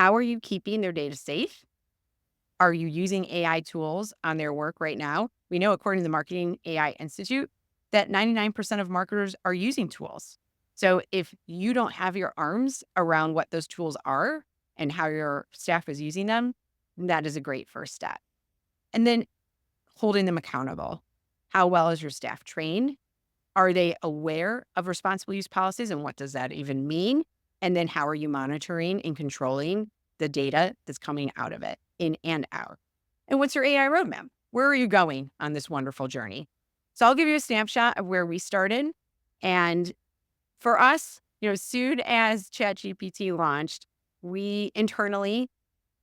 How are you keeping their data safe? Are you using AI tools on their work right now? We know, according to the Marketing AI Institute, that 99% of marketers are using tools. So if you don't have your arms around what those tools are and how your staff is using them, that is a great first step. And then holding them accountable. How well is your staff trained? Are they aware of responsible use policies and what does that even mean? And then how are you monitoring and controlling the data that's coming out of it, in and out? And what's your AI roadmap? Where are you going on this wonderful journey? So I'll give you a snapshot of where we started. And for us, as soon as ChatGPT launched, we internally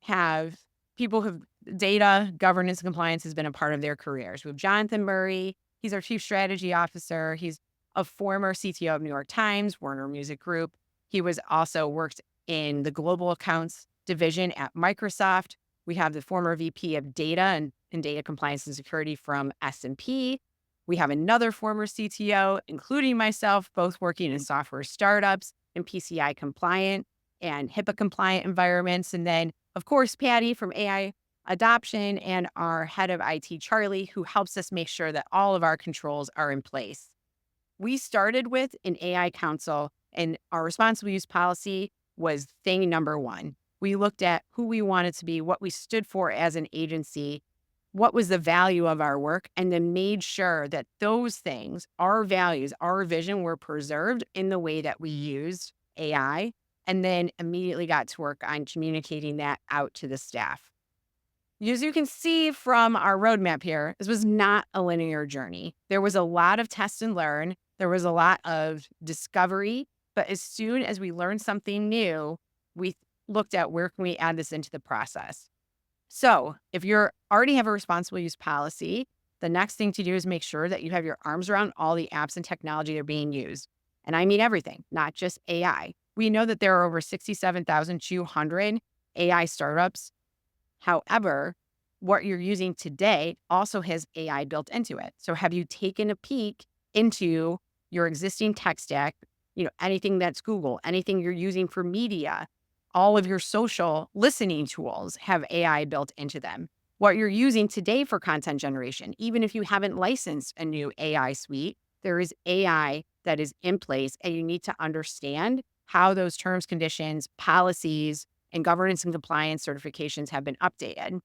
have people who've data governance and compliance has been a part of their careers. We have Jonathan Murray. He's our chief strategy officer. He's a former CTO of New York Times, Warner Music Group. He was also worked in the global accounts division at Microsoft. We have the former VP of data and data compliance and security from S&P. We have another former CTO, including myself, both working in software startups and PCI compliant and HIPAA compliant environments. And then, of course, Patty from AI adoption and our head of IT, Charlie, who helps us make sure that all of our controls are in place. We started with an AI council, and our responsible use policy was thing number one. We looked at who we wanted to be, what we stood for as an agency, what was the value of our work, and then made sure that those things, our values, our vision, were preserved in the way that we used AI, and then immediately got to work on communicating that out to the staff. As you can see from our roadmap here, this was not a linear journey. There was a lot of test and learn. There was a lot of discovery. But as soon as we learned something new, we looked at where can we add this into the process. So if you're already have a responsible use policy, the next thing to do is make sure that you have your arms around all the apps and technology that are being used. And I mean everything, not just AI. We know that there are over 67,200 AI startups. However, what you're using today also has AI built into it. So have you taken a peek into your existing tech stack, anything that's Google, anything you're using for media, all of your social listening tools have AI built into them. What you're using today for content generation, even if you haven't licensed a new AI suite, there is AI that is in place, and you need to understand how those terms, conditions, policies, and governance and compliance certifications have been updated.